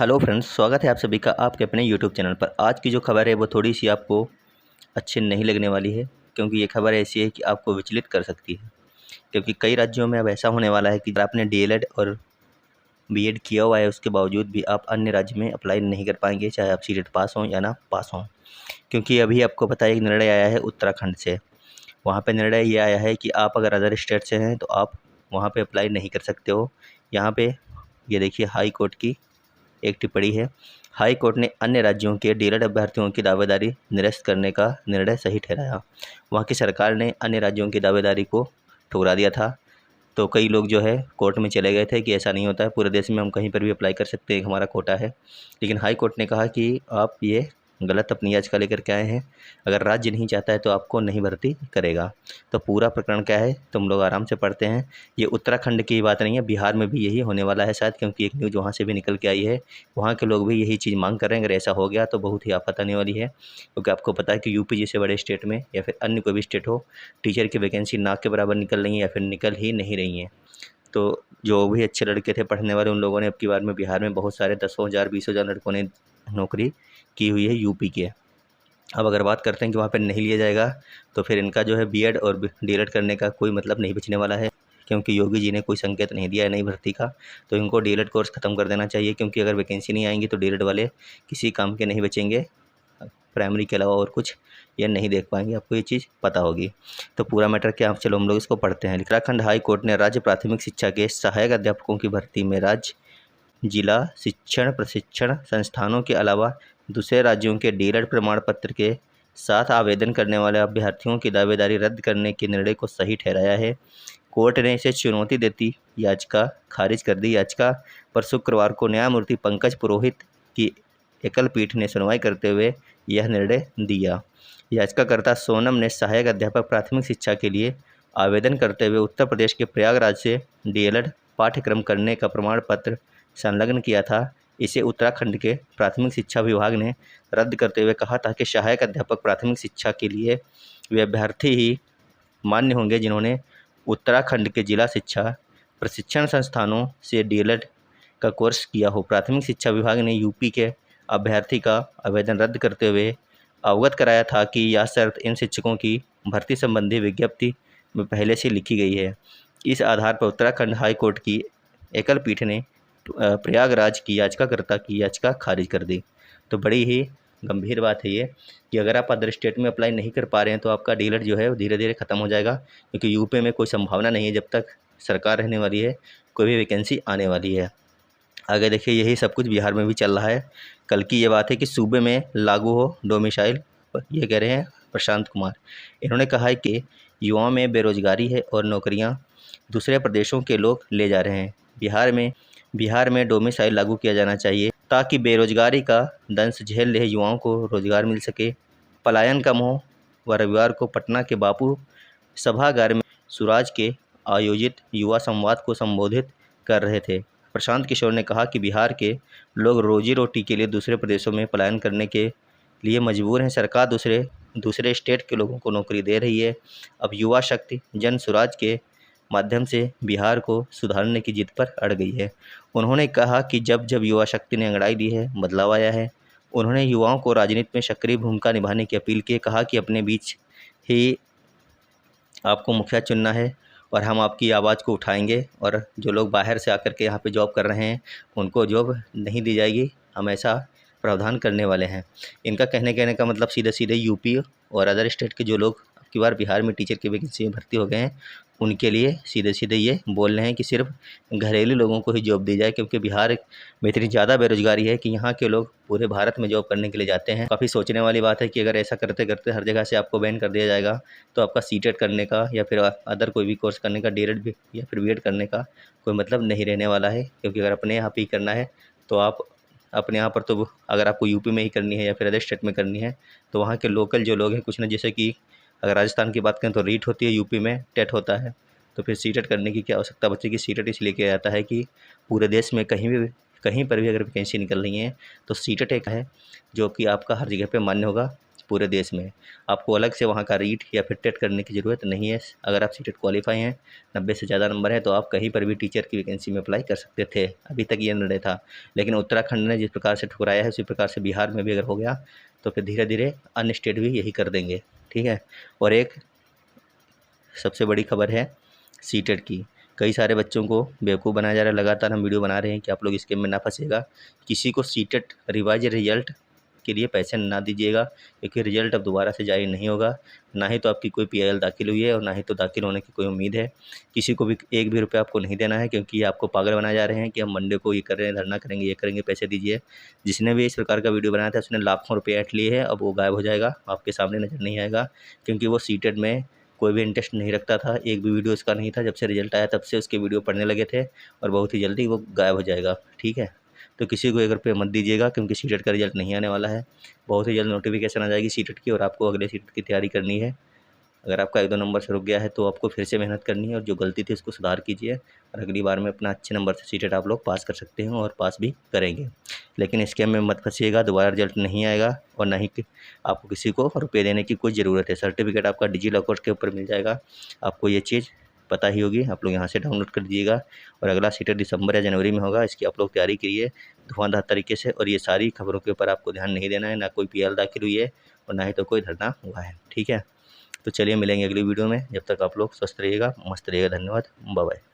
Hello friends, स्वागत है आप सभी का आपके अपने यूट्यूब चैनल पर। आज की जो खबर है वो थोड़ी सी आपको अच्छी नहीं लगने वाली है, क्योंकि ये खबर ऐसी है कि आपको विचलित कर सकती है। क्योंकि कई राज्यों में अब ऐसा होने वाला है कि अगर आपने डीएलएड और बीएड किया हुआ है, उसके बावजूद भी आप अन्य राज्य में अप्लाई नहीं कर पाएंगे, चाहे आप सीटेट पास हों या ना पास हों। क्योंकि अभी आपको पता है एक निर्णय आया है उत्तराखंड से। वहाँ पर निर्णय ये आया है कि आप अगर अदर स्टेट से हैं तो आप वहाँ पर अप्लाई नहीं कर सकते हो। यहाँ पर ये देखिए, हाई कोर्ट की एक टिप्पणी है। हाई कोर्ट ने अन्य राज्यों के डीएलएड अभ्यर्थियों की दावेदारी निरस्त करने का निर्णय सही ठहराया। वहाँ की सरकार ने अन्य राज्यों की दावेदारी को ठुकरा दिया था। तो कई लोग जो है कोर्ट में चले गए थे कि ऐसा नहीं होता है, पूरे देश में हम कहीं पर भी अप्लाई कर सकते हैं, हमारा कोटा है। लेकिन हाई कोर्ट ने कहा कि आप ये गलत अपनी याचिका लेकर के आए हैं, अगर राज्य नहीं चाहता है तो आपको नहीं भर्ती करेगा। तो पूरा प्रकरण क्या है तुम लोग आराम से पढ़ते हैं। ये उत्तराखंड की बात नहीं है, बिहार में भी यही होने वाला है शायद, क्योंकि एक न्यूज़ वहाँ से भी निकल के आई है। वहाँ के लोग भी यही चीज़ मांग कर रहे हैं। अगर ऐसा हो गया तो बहुत ही आफत आने वाली है, क्योंकि आपको पता है कि यूपी जैसे बड़े स्टेट में या फिर अन्य कोई भी स्टेट हो, टीचर की वैकेंसी नाक के बराबर निकल रही है या फिर निकल ही नहीं रही हैं। तो जो भी अच्छे लड़के थे पढ़ने वाले, उन लोगों ने अब की बार में बिहार में बहुत सारे 10,000 20,000 लड़कों ने नौकरी की हुई है यूपी के। अब अगर बात करते हैं कि वहाँ पे नहीं लिया जाएगा, तो फिर इनका जो है बीएड और डीएलएड करने का कोई मतलब नहीं बचने वाला है, क्योंकि योगी जी ने कोई संकेत नहीं दिया है नई भर्ती का। तो इनको डीएलएड कोर्स ख़त्म कर देना चाहिए, क्योंकि अगर वैकेंसी नहीं आएंगी तो डीएलएड वाले किसी काम के नहीं बचेंगे। प्राइमरी के अलावा और कुछ ये नहीं देख पाएंगे, आपको ये चीज़ पता होगी। तो पूरा मैटर क्या, चलो हम लोग इसको पढ़ते हैं। उत्तराखंड हाई कोर्ट ने राज्य प्राथमिक शिक्षा के सहायक अध्यापकों की भर्ती में राज्य जिला शिक्षण प्रशिक्षण संस्थानों के अलावा दूसरे राज्यों के डीएलएड प्रमाण पत्र के साथ आवेदन करने वाले अभ्यर्थियों की दावेदारी रद्द करने के निर्णय को सही ठहराया है। कोर्ट ने इसे चुनौती देती याचिका खारिज कर दी। याचिका पर शुक्रवार को न्यायमूर्ति पंकज पुरोहित की एकल पीठ ने सुनवाई करते हुए यह निर्णय दिया। याचिकाकर्ता सोनम ने सहायक अध्यापक प्राथमिक शिक्षा के लिए आवेदन करते हुए उत्तर प्रदेश के प्रयागराज से डीएलएड पाठ्यक्रम करने का प्रमाण पत्र संलग्न किया था। इसे उत्तराखंड के प्राथमिक शिक्षा विभाग ने रद्द करते हुए कहा था कि सहायक अध्यापक प्राथमिक शिक्षा के लिए वे अभ्यर्थी ही मान्य होंगे जिन्होंने उत्तराखंड के जिला शिक्षा प्रशिक्षण संस्थानों से डीएलएड का कोर्स किया हो। प्राथमिक शिक्षा विभाग ने यूपी के अभ्यर्थी का आवेदन रद्द करते हुए अवगत कराया था कि यह शर्त इन शिक्षकों की भर्ती संबंधी विज्ञप्ति में पहले से लिखी गई है। इस आधार पर उत्तराखंड हाई कोर्ट की एकल पीठ ने प्रयागराज की याचिकाकर्ता की याचिका खारिज कर दी। तो बड़ी ही गंभीर बात है ये कि अगर आप अदर स्टेट में अप्लाई नहीं कर पा रहे हैं तो आपका डीएलएड जो है वो धीरे धीरे ख़त्म हो जाएगा, क्योंकि यूपी में कोई संभावना नहीं है जब तक सरकार रहने वाली है, कोई भी वैकेंसी आने वाली है। आगे देखिए, यही सब कुछ बिहार में भी चल रहा है। कल की ये बात है कि सूबे में लागू हो डोमिसाइल, ये कह रहे हैं प्रशांत कुमार। इन्होंने कहा है कि युवाओं में बेरोजगारी है और नौकरियां दूसरे प्रदेशों के लोग ले जा रहे हैं। बिहार में डोमिसाइल लागू किया जाना चाहिए ताकि बेरोजगारी का दंश झेल रहे युवाओं को रोजगार मिल सके, पलायन कम हो। वह रविवार को पटना के बापू सभागार में स्वराज के आयोजित युवा संवाद को संबोधित कर रहे थे। प्रशांत किशोर ने कहा कि बिहार के लोग रोजी रोटी के लिए दूसरे प्रदेशों में पलायन करने के लिए मजबूर हैं। सरकार दूसरे स्टेट के लोगों को नौकरी दे रही है। अब युवा शक्ति जन स्वराज के माध्यम से बिहार को सुधारने की जिद पर अड़ गई है। उन्होंने कहा कि जब जब युवा शक्ति ने अंगड़ाई ली है, बदलाव आया है। उन्होंने युवाओं को राजनीति में सक्रिय भूमिका निभाने की अपील की। कहा कि अपने बीच ही आपको मुखिया चुनना है और हम आपकी आवाज़ को उठाएंगे, और जो लोग बाहर से आकर के यहाँ पे जॉब कर रहे हैं उनको जॉब नहीं दी जाएगी, हम ऐसा प्रावधान करने वाले हैं। इनका कहने का मतलब सीधे सीधे यूपी और अदर स्टेट के जो लोग अब की बार बिहार में टीचर की वैकेंसी में भर्ती हो गए हैं, उनके लिए सीधे सीधे ये बोल रहे हैं कि सिर्फ घरेलू लोगों को ही जॉब दी जाए, क्योंकि बिहार में इतनी ज़्यादा बेरोजगारी है कि यहाँ के लोग पूरे भारत में जॉब करने के लिए जाते हैं। काफ़ी सोचने वाली बात है कि अगर ऐसा करते करते हर जगह से आपको बैन कर दिया जाएगा तो आपका सीटेट करने का या फिर अदर कोई भी कोर्स करने का, डीएलएड भी या फिर बीएड करने का कोई मतलब नहीं रहने वाला है। क्योंकि अगर अपने यहाँ पे ही करना है तो आप अपने यहाँ पर, तो अगर आपको यूपी में ही करनी है या फिर अदर स्टेट में करनी है तो वहाँ के लोकल जो लोग हैं कुछ ना, जैसे कि अगर राजस्थान की बात करें तो रीट होती है, यूपी में टेट होता है, तो फिर सीटेट करने की क्या आवश्यकता बचेगी। सीटेट इसलिए किया जाता है कि पूरे देश में कहीं पर भी अगर वैकेंसी निकल रही है तो सीटेट एक है जो कि आपका हर जगह पे मान्य होगा। पूरे देश में। आपको अलग से वहाँ का रीट या फिर टेट करने की ज़रूरत नहीं है। अगर आप सीटेट क्वालिफाई हैं, 90 से ज़्यादा नंबर है, तो आप कहीं पर भी टीचर की वैकेंसी में अप्लाई कर सकते थे। अभी तक ये निर्णय था, लेकिन उत्तराखंड ने जिस प्रकार से ठुकराया है उसी प्रकार से बिहार में भी अगर हो गया तो फिर धीरे धीरे अन्य स्टेट भी यही कर देंगे। ठीक है। और एक सबसे बड़ी खबर है सीटेट की। कई सारे बच्चों को बेवकूफ़ बनाया जा रहा है। लगातार हम वीडियो बना रहे हैं कि आप लोग स्कैम में ना फंसिएगा। किसी को सीटेट रिवाइज रिजल्ट के लिए पैसे ना दीजिएगा, क्योंकि रिजल्ट अब दोबारा से जारी नहीं होगा। ना ही तो आपकी कोई PIL दाखिल हुई है और ना ही तो दाखिल होने की कोई उम्मीद है। किसी को भी एक भी रुपया आपको नहीं देना है, क्योंकि ये आपको पागल बनाए जा रहे हैं कि हम मंडे को ये कर रहे हैं, धरना करेंगे, ये करेंगे, पैसे दीजिए। जिसने भी इस प्रकार का वीडियो बनाया था उसने लाखों रुपये ऐंठ लिए हैं। अब वो गायब हो जाएगा, आपके सामने नज़र नहीं आएगा, क्योंकि वो सीटेट में कोई भी इंटरेस्ट नहीं रखता था। एक भी वीडियो उसका नहीं था। जब से रिजल्ट आया तब से उसके वीडियो पढ़ने लगे थे और बहुत ही जल्दी वो गायब हो जाएगा। ठीक है। तो किसी को 1 रुपये मत दीजिएगा, क्योंकि सीटेट का रिजल्ट नहीं आने वाला है। बहुत ही जल्द नोटिफिकेशन आ जाएगी सीटेट की और आपको अगले सीटेट की तैयारी करनी है। अगर आपका 1-2 नंबर से रुक गया है तो आपको फिर से मेहनत करनी है और जो गलती थी उसको सुधार कीजिए और अगली बार में अपना अच्छे नंबर से सीटेट आप लोग पास कर सकते हैं और पास भी करेंगे। लेकिन स्कैम में मत फंसिएगा, दोबारा रिजल्ट नहीं आएगा और ना ही आपको किसी को रुपये देने की कोई ज़रूरत है। सर्टिफिकेट आपका डिजिलॉकर के ऊपर मिल जाएगा। आपको ये चीज़ पता ही होगी, आप लोग यहाँ से डाउनलोड कर दीजिएगा। और अगला सीटेट दिसंबर या जनवरी में होगा, इसकी आप लोग तैयारी करिए धुआंधार तरीके से। और ये सारी खबरों के ऊपर आपको ध्यान नहीं देना है। ना कोई PIL दाखिल हुई है और ना ही तो कोई धरना हुआ है। ठीक है। तो चलिए मिलेंगे अगली वीडियो में। जब तक आप लोग स्वस्थ रहिएगा, मस्त रहिएगा। धन्यवाद। Bye bye.